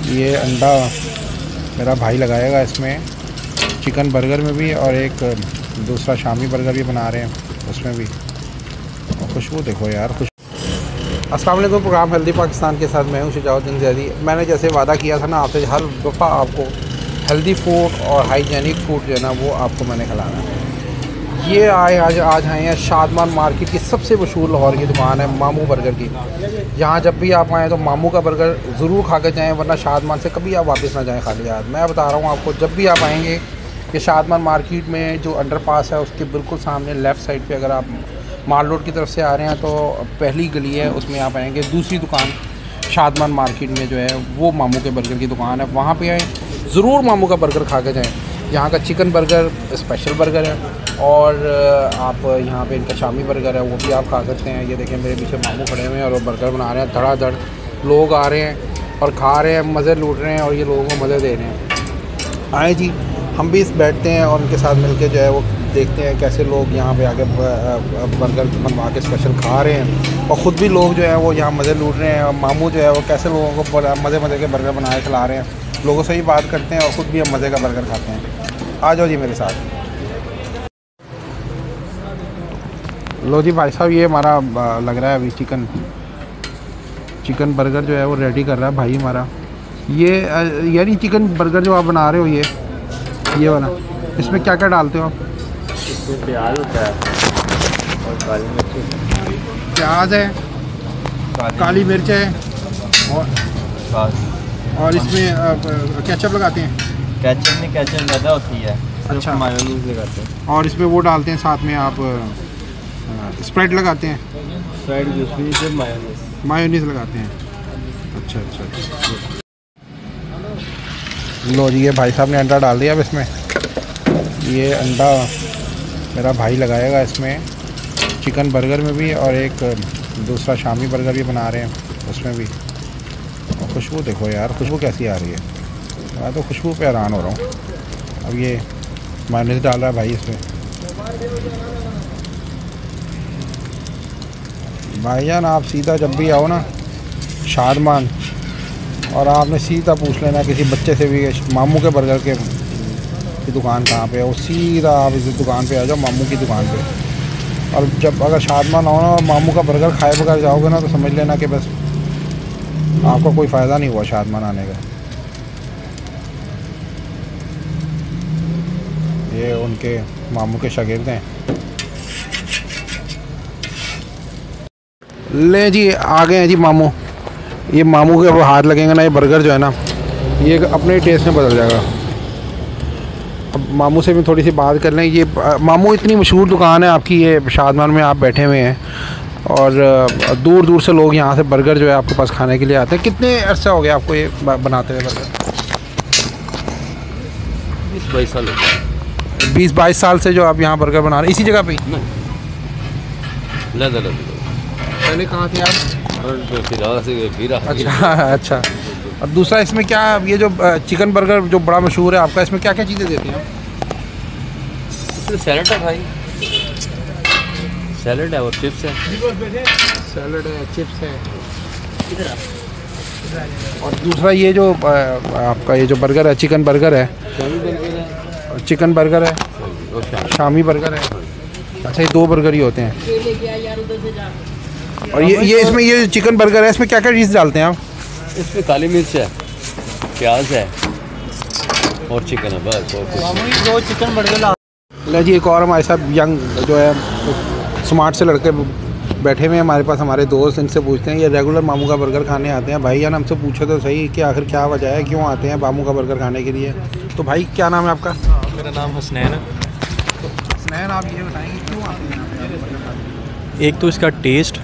ये अंडा मेरा भाई लगाएगा इसमें, चिकन बर्गर में भी, और एक दूसरा शामी बर्गर भी बना रहे हैं उसमें भी। और खुशबू देखो यार, अस्सलाम वालेकुम। प्रोग्राम हेल्दी पाकिस्तान के साथ मैं हूं शुजाउद्दीन ज़ैदी। मैंने जैसे वादा किया था ना आपसे, हर दफ़ा आपको हेल्दी फूड और हाइजेनिक फूड जो है ना वो आपको मैंने खिलाना है। ये आज आए हैं शादमान मार्केट की सबसे मशहूर लाहौर की दुकान है मामू बर्गर की। यहाँ जब भी आप आएँ तो मामू का बर्गर ज़रूर खा कर जाएँ, वरना शादमान से कभी आप वापस ना जाएँ खाली हाथ। मैं बता रहा हूँ आपको, जब भी आप आएँगे कि शादमान मार्केट में जो अंडरपास है उसके बिल्कुल सामने लेफ़्ट साइड पे अगर आप माल रोड की तरफ से आ रहे हैं तो पहली गली है, उसमें आप आएँगे। दूसरी दुकान शादमान मार्केट में जो है वो मामू के बर्गर की दुकान है, वहाँ पे आएँ, ज़रूर मामू का बर्गर खा के जाएँ। यहाँ का चिकन बर्गर स्पेशल बर्गर है, और आप यहाँ पे इनका शामी बर्गर है वो भी आप खा सकते हैं। ये देखें मेरे पीछे मामू खड़े हुए हैं और वो बर्गर बना रहे हैं। धड़ाधड़ लोग आ रहे हैं और खा रहे हैं, मज़े लूट रहे हैं और ये लोगों को मज़े दे रहे हैं। आए जी, हम भी बैठते हैं और उनके साथ मिलके जो है वो देखते हैं कैसे लोग यहाँ पे आके बर्गर बनवा के स्पेशल खा रहे हैं, और ख़ुद भी लोग जो है वो यहाँ मज़े लूट रहे हैं। और मामू जो है वो कैसे लोगों को मज़े के बर्गर बना के खिला रहे हैं, लोगों से ही बात करते हैं और ख़ुद भी हम मज़े का बर्गर खाते हैं। आ जाओ जी मेरे साथ। लो जी भाई साहब, ये हमारा लग रहा है अभी चिकन बर्गर जो है वो रेडी कर रहा है भाई हमारा। ये यानी चिकन बर्गर जो आप बना रहे हो ये वाला, इसमें क्या क्या डालते हो आप? इसमें प्याज होता है और काली मिर्च, प्याज है, काली मिर्च है, और इसमें केचप लगाते हैं। केचप नहीं, केचप ज़्यादा होती है। अच्छा, मायोनीज लगाते हैं। और इसमें वो डालते हैं साथ में आप स्प्राइट लगाते हैं। स्प्राइट दूसरी मायोनीज लगाते हैं। अच्छा। लो जी, ये भाई साहब ने अंडा डाल दिया अब इसमें। ये अंडा मेरा भाई लगाएगा इसमें, चिकन बर्गर में भी, और एक दूसरा शामी बर्गर भी बना रहे हैं उसमें भी। और खुशबू देखो यार, खुशबू कैसी आ रही है, मैं तो खुशबू पे हैरान हो रहा हूँ। अब ये मायोनीज डाल रहा है भाई इसमें। भाईजान आप सीधा जब भी आओ ना शादमान, और आपने सीधा पूछ लेना किसी बच्चे से भी मामू के बर्गर की दुकान कहाँ पे है, वो सीधा आप इस दुकान पे आ जाओ, मामू की दुकान पे। और जब अगर शादमान आओ ना और मामू का बर्गर खाए बगैर जाओगे ना तो समझ लेना कि बस आपका कोई फ़ायदा नहीं हुआ शादमान आने का। ये उनके मामू के शागिर्द हैं। ले जी, आ गए हैं जी मामू। ये मामू के अब हाथ लगेंगे ना, ये बर्गर जो है ना ये अपने टेस्ट में बदल जाएगा। अब मामू से भी थोड़ी सी बात कर लें। ये मामू, इतनी मशहूर दुकान है आपकी ये शादमान में, आप बैठे हुए हैं और दूर दूर से लोग यहाँ से बर्गर जो है आपके पास खाने के लिए आते हैं। कितने अरसा हो गया आपको ये बनाते हुए बर्गर? 20-22 साल हो गए। 20-22 साल से जो आप यहाँ बर्गर बना रहे हैं, इसी जगह पे? पहले कहाँ थे आप? अच्छा। और दूसरा इसमें क्या, ये जो चिकन बर्गर जो बड़ा मशहूर है आपका, इसमें क्या क्या चीज़ें देते हैं आप? इसमें सैलड है भाई, सैलड है और चिप्स है। सैलड है, चिप्स है। और दूसरा ये जो आपका ये जो बर्गर है, चिकन बर्गर है, चिकन बर्गर है, शामी बर्गर है। अच्छा, ये 2 बर्गर ही होते हैं। और ये इसमें ये चिकन बर्गर है, इसमें क्या क्या चीज़ डालते हैं आप? इसमें काली मिर्च है, प्याज है और चिकन है, बस। और कुछ 2 चिकन बर्गर। ले जी, एक और हमारे साथ यंग जो है स्मार्ट से लड़के बैठे हुए हैं हमारे पास, हमारे दोस्त। इनसे पूछते हैं, ये रेगुलर मामू का बर्गर खाने आते हैं। भाई यार हमसे पूछो तो सही कि आखिर क्या वजह है, क्यों आते हैं मामू का बर्गर खाने के लिए? तो भाई क्या नाम है आपका? मेरा नाम हसनैन है। हसनैन, आप ये बताएंगे क्यों आते हैं यहाँ पे बर्गर खाने? एक तो इसका टेस्ट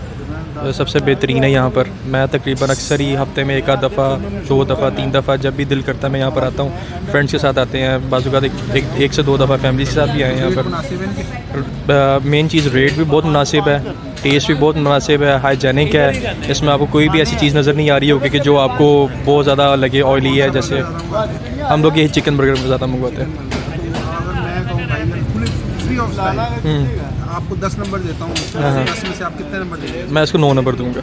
सबसे बेहतरीन है यहाँ पर। मैं तकरीबन अक्सर ही हफ्ते में 1 दफ़ा, 2 दफ़ा, 3 दफ़ा जब भी दिल करता है मैं यहाँ पर आता हूँ। फ्रेंड्स के साथ आते हैं, बाज़ औक़ात 1 से 2 दफ़ा फैमिली के साथ भी आए हैं यहाँ पर। मेन चीज़ रेट भी बहुत मुनासिब है, टेस्ट भी बहुत मुनासिब है, हाइजेनिक है। इसमें आपको कोई भी ऐसी चीज़ नज़र नहीं आ रही होगी कि जो आपको बहुत ज़्यादा लगे ऑयली है। जैसे हम लोग यही चिकन बर्गर ज़्यादा मंगवाते हैं। आपको 10 नंबर देता हूँ, 10 में से आप कितने नंबर देंगे? मैं इसको 9 नंबर दूँगा।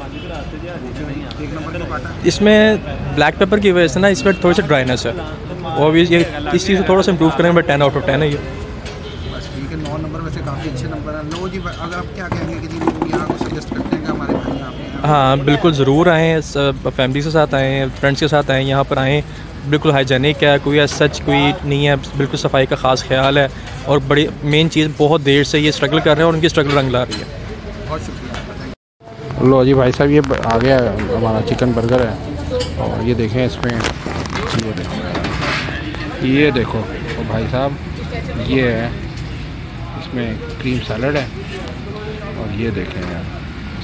एक नंबर तो काटा। इसमें ब्लैक पेपर की वजह से ना इसमें थोड़ी सी ड्राइनेस है, और भी ये इस चीज़ को थोड़ा सा इम्प्रूव करेंगे, बट 10 आउट ऑफ 10 है ये। बस ठीक है, 9 नंबर वैसे काफ़ी अच्छे नंबर हैं। लो जी, अगर आप क्या कहेंगे कि जी लोग यहाँ को सजेस्ट करते हैं कि हमारे भाई यहाँ पे? हाँ बिल्कुल, ज़रूर आएँ, फैमिली के साथ आएँ, फ्रेंड्स के साथ आएँ, यहाँ पर आएँ। बिल्कुल हाइजेनिक है, कोई सच कोई नहीं है, बिल्कुल सफाई का ख़ास ख्याल है। और बड़ी मेन चीज़, बहुत देर से ये स्ट्रगल कर रहे हैं और उनकी स्ट्रगल रंग ला रही है। बहुत शुक्रिया। लो जी भाई साहब, ये आ गया हमारा चिकन बर्गर है, और ये देखें इसमें, ये देखो और भाई साहब ये है, इसमें क्रीम सैलड है, और ये देखें यार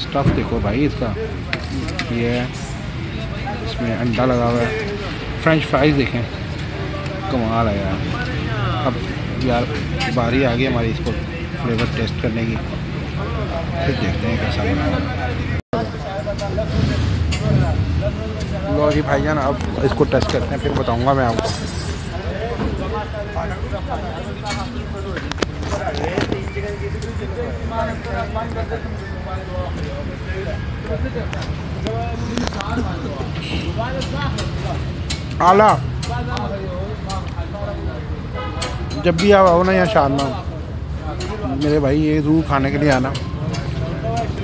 स्टफ़ देखो भाई इसका, ये है, इसमें अंडा लगा हुआ है, फ्रेंच फ्राइज़ देखें, कमाल है यार। अब यार बारी आ गई हमारी इसको फ्लेवर टेस्ट करने की, फिर देखते हैं कैसा बना है। लो जी भाईजान, अब इसको टेस्ट करते हैं, फिर बताऊंगा मैं आपको। आला, जब भी आप आओ ना यहाँ शादमा मेरे भाई, ये ज़रूर खाने के लिए आना।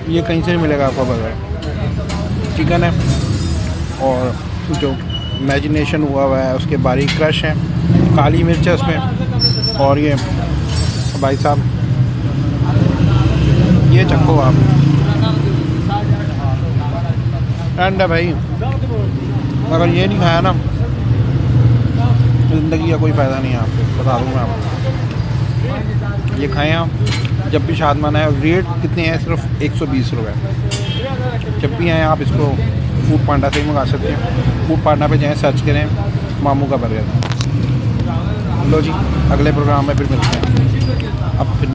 ये कहीं से नहीं मिलेगा आपको बर्गर। चिकन है और जो मैरिनेशन हुआ हुआ है, उसके बारीक क्रश है, काली मिर्च है उसमें, और ये भाई साहब ये चखो आप, एंड है भाई। अगर ये नहीं खाया ना, ज़िंदगी का कोई फ़ायदा नहीं है आपको, बता दूँगा आपको। ये खाएँ आप जब भी शादमान है। रेट कितने हैं? सिर्फ 120 रुपये। जब भी आएँ आप इसको फूड पांडा से ही मंगा सकते हैं। फूड पांडा पे जाएँ, सर्च करें मामू का बर्गर। लो जी, अगले प्रोग्राम में फिर मिलते हैं। अब फिर